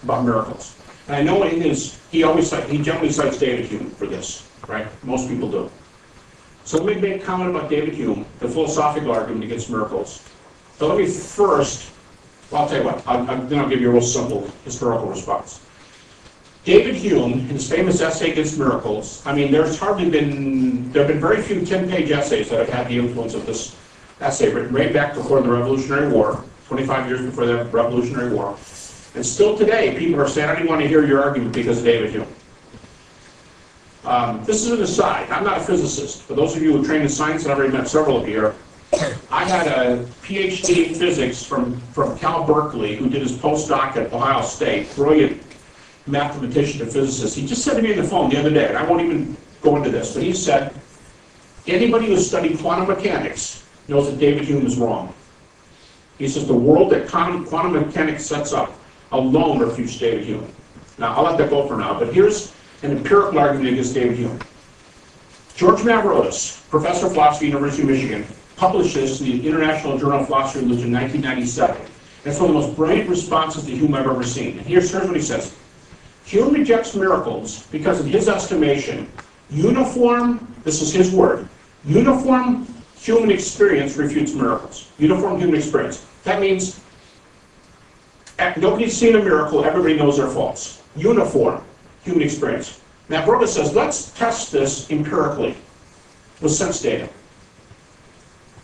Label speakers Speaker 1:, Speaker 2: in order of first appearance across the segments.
Speaker 1: about miracles. And I know in his, he generally cites David Hume for this, right? Most people do. So let me make a comment about David Hume, the philosophical argument against miracles. So let me first, well, I'll tell you what, then I'll give you a real simple historical response. David Hume, in his famous essay against miracles, I mean, there have been very few 10-page essays that have had the influence of this essay, written right back before the Revolutionary War, 25 years before the Revolutionary War. And still today, people are saying, I don't want to hear your argument because of David Hume. This is an aside. I'm not a physicist. For those of you who trained in science, and I've already met several of you here, I had a PhD in physics from Cal Berkeley who did his postdoc at Ohio State, brilliant mathematician and physicist. He just said to me on the phone the other day, and I won't even go into this, but he said, anybody who's studied quantum mechanics knows that David Hume is wrong. He says the world that quantum mechanics sets up alone refutes David Hume. Now, I'll let that go for now, but here's an empirical argument against David Hume. George Mavrotis, professor of philosophy, University of Michigan, published this in the International Journal of Philosophy and Religion in 1997. That's one of the most brilliant responses to Hume I've ever seen. And here's what he says. Hume rejects miracles because, in his estimation, uniform, this is his word, uniform human experience refutes miracles. Uniform human experience. That means nobody's seen a miracle, everybody knows they're false. Uniform human experience. Now, Mavrotis says, let's test this empirically with sense data.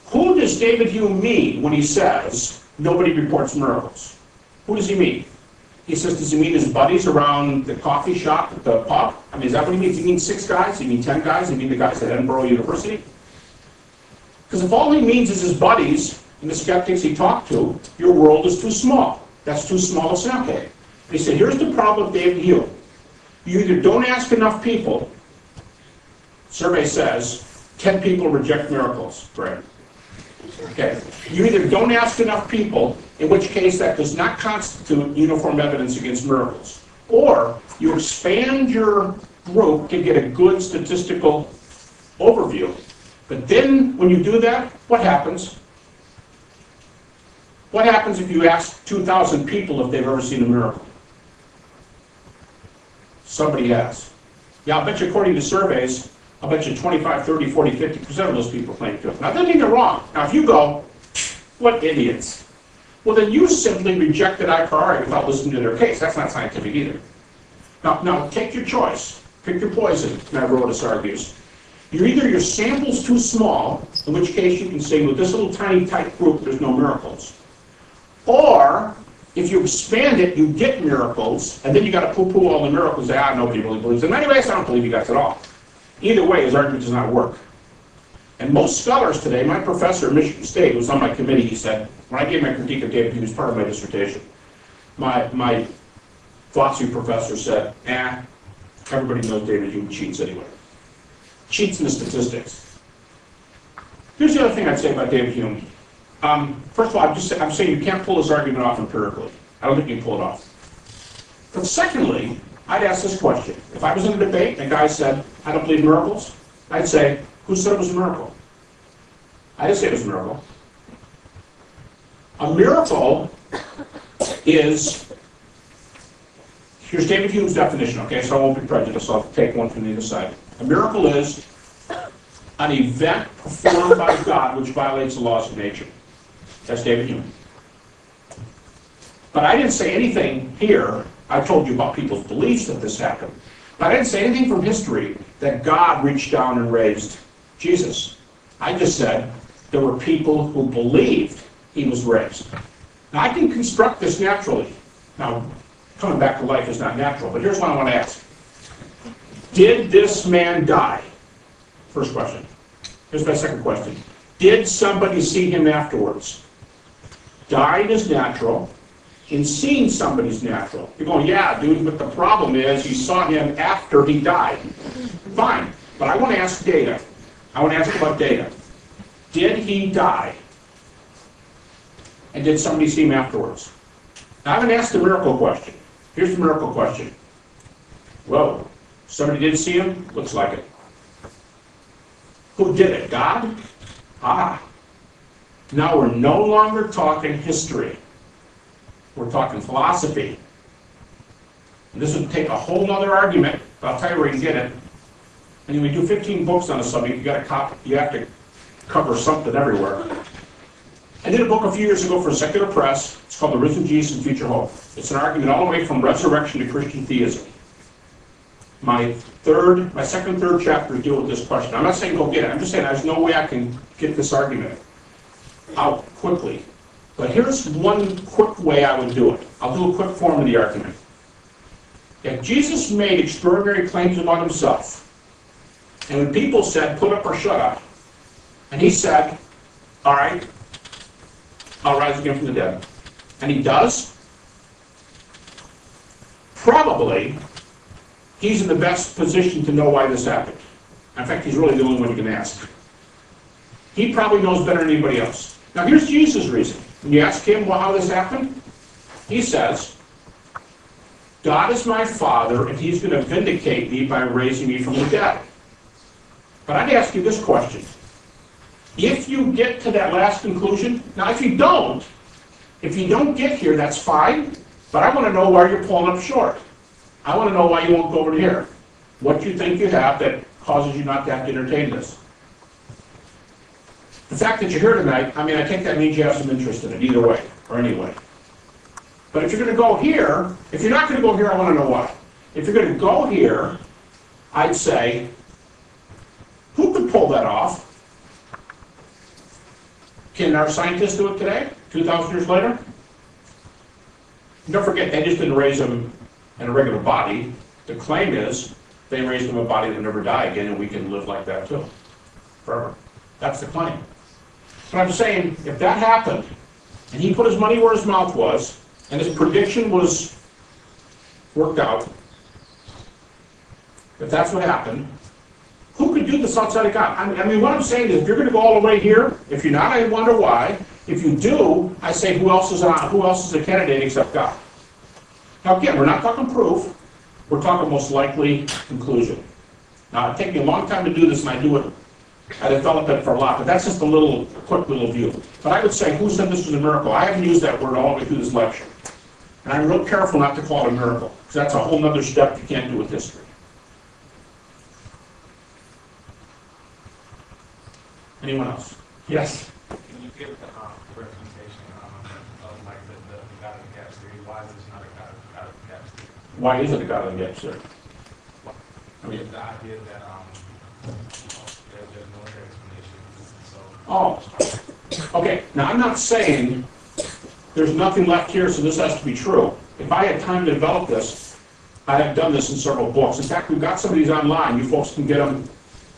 Speaker 1: Who does David Hume mean when he says nobody reports miracles? Who does he mean? He says, does he mean his buddies around the coffee shop at the pub? I mean, is that what he means? Does he mean 6 guys? Does he mean 10 guys? Does he mean the guys at Edinburgh University? Because if all he means is his buddies and the skeptics he talked to, your world is too small. That's too small a sample. And he said, here's the problem with David Hume. You either don't ask enough people, survey says, 10 people reject miracles. Right. Okay. You either don't ask enough people, in which case that does not constitute uniform evidence against miracles. Or you expand your group to get a good statistical overview. But then when you do that, what happens? What happens if you ask 2,000 people if they've ever seen a miracle? Somebody has. Yeah, I'll bet you according to surveys, I'll bet you 25, 30, 40, 50% of those people claim to. Now, don't get me wrong. Now, if you go, what idiots. Well, then you simply rejected a priori without listening to their case. That's not scientific either. Now take your choice. Pick your poison, Mavrotis argues. Either your sample's too small, in which case you can say, with this little tiny tight group, there's no miracles. Or, if you expand it, you get miracles, and then you got to poo-poo all the miracles. Nobody really believes them. Anyways, I don't believe you guys at all. Either way, his argument does not work. And most scholars today, my professor at Michigan State, who was on my committee, he said, when I gave my critique of David Hume as part of my dissertation, my philosophy professor said, everybody knows David Hume cheats anyway. Cheats in the statistics. Here's the other thing I'd say about David Hume. First of all, I'm saying you can't pull this argument off empirically. I don't think you can pull it off. But secondly, I'd ask this question. If I was in a debate and a guy said, I don't believe miracles, I'd say, who said it was a miracle? I didn't say it was a miracle. A miracle is, here's David Hume's definition, okay, so I won't be prejudiced, I'll take one from the other side. A miracle is an event performed by God which violates the laws of nature. That's David Hume. But I didn't say anything here. I told you about people's beliefs that this happened. But I didn't say anything from history that God reached down and raised Jesus. I just said there were people who believed he was raised. Now, I can construct this naturally. Now, coming back to life is not natural, but here's what I want to ask. Did this man die? First question. Here's my second question. Did somebody see him afterwards? Died is natural, and seeing somebody's natural. You're going, yeah, dude, but the problem is you saw him after he died. Fine, but I want to ask data. I want to ask about data. Did he die? And did somebody see him afterwards? Now, I haven't asked the miracle question. Here's the miracle question. Whoa, somebody did see him? Looks like it. Who did it? God? Now we're no longer talking history. We're talking philosophy. And this would take a whole other argument, but I'll tell you where you can get it. And when you do 15 books on a subject, you have to cover something everywhere. I did a book a few years ago for Secular Press. It's called The Risen Jesus and Future Hope. It's an argument all the way from resurrection to Christian theism. My second, third chapters deal with this question. I'm not saying go get it. I'm just saying there's no way I can get this argument out quickly. But here's one quick way I would do it. I'll do a quick form of the argument. If Jesus made extraordinary claims about himself, and when people said, put up or shut up, and he said, all right, I'll rise again from the dead, and he does, probably he's in the best position to know why this happened. In fact, he's really the only one you can ask. He probably knows better than anybody else. Now here's Jesus' reason. When you ask him how this happened, he says, God is my Father, and he's going to vindicate me by raising me from the dead. But I'd ask you this question. If you get to that last conclusion, now if you don't get here, that's fine, but I want to know why you're pulling up short. I want to know why you won't go over here. What you think you have that causes you not to have to entertain this. The fact that you're here tonight, I think that means you have some interest in it, either way, or anyway. But if you're going to go here, if you're not going to go here, I want to know why. If you're going to go here, I'd say, who could pull that off? Can our scientists do it today, 2,000 years later? Don't forget, they just didn't raise them in a regular body. The claim is they raised them in a body that will never die again, and we can live like that too, forever. That's the claim. But I'm saying, if that happened, and he put his money where his mouth was, and his prediction was worked out, if that's what happened, who could do this outside of God? What I'm saying is, if you're going to go all the way here, if you're not, I wonder why. If you do, I say, who else is a candidate except God? Now again, we're not talking proof. We're talking most likely conclusion. Now, it takes me a long time to do this, and I develop it for a lot, but that's just a quick little view. But I would say, who said this was a miracle? I haven't used that word all the way through this lecture. And I'm real careful not to call it a miracle, because that's a whole other step you can't do with history. Anyone else? Yes?
Speaker 2: Can you give the representation of like the God of the gaps theory? Why is this not a God of the gaps theory?
Speaker 1: Why is it a God of the gaps theory?
Speaker 2: The idea that there's no other explanation.
Speaker 1: Oh, okay. Now I'm not saying there's nothing left here, so this has to be true. If I had time to develop this, I have done this in several books. In fact, we've got some of these online. You folks can get them.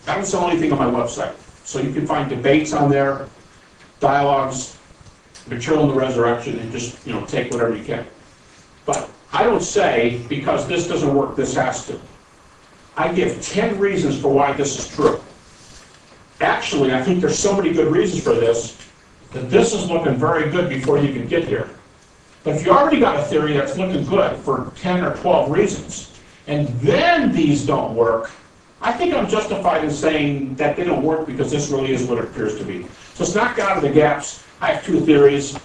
Speaker 1: I don't sell anything on my website. So you can find debates on there, dialogues, material on the resurrection, and just take whatever you can. But I don't say, because this doesn't work, this has to. I give 10 reasons for why this is true. Actually, I think there's so many good reasons for this that this is looking very good before you can get here. But if you already got a theory that's looking good for 10 or 12 reasons, and then these don't work, I think I'm justified in saying that they don't work because this really is what it appears to be. So it's not God of the gaps. I have two theories.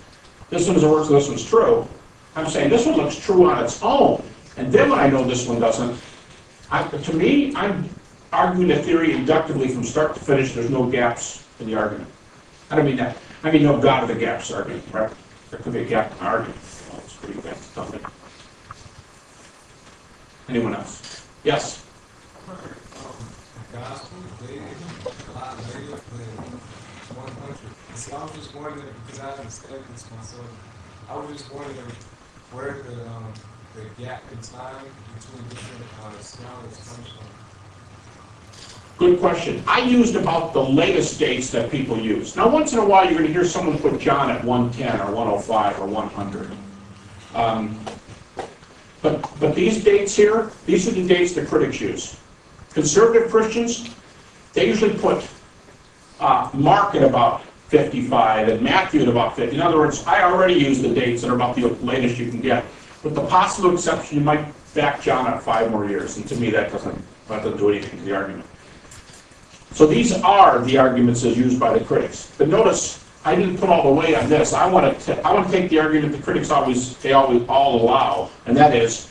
Speaker 1: This one works and this one's true. I'm saying this one looks true on its own. And then when I know this one doesn't, to me, I'm arguing a theory inductively from start to finish. There's no gaps in the argument. I don't mean that. I mean no God of the gaps argument, right? There could be a gap in the argument. Well, it's pretty bad stuff. Anyone else? Yes?
Speaker 2: Gospel, they a lot later than 100. So I was just wondering, because I haven't studied this myself, I was just wondering where the gap in time between different scholars comes from.
Speaker 1: Good question. I used about the latest dates that people use. Now, once in a while, you're going to hear someone put John at 110 or 105 or 100. But these dates here, these are the dates the critics use. Conservative Christians, they usually put Mark at about 55 and Matthew at about 50. In other words, I already use the dates that are about the latest you can get. With the possible exception, you might back John up 5 more years. And to me, that doesn't do anything to the argument. So these are the arguments as used by the critics. But notice, I didn't put all the weight on this. I want to take the argument the critics all allow, and that is,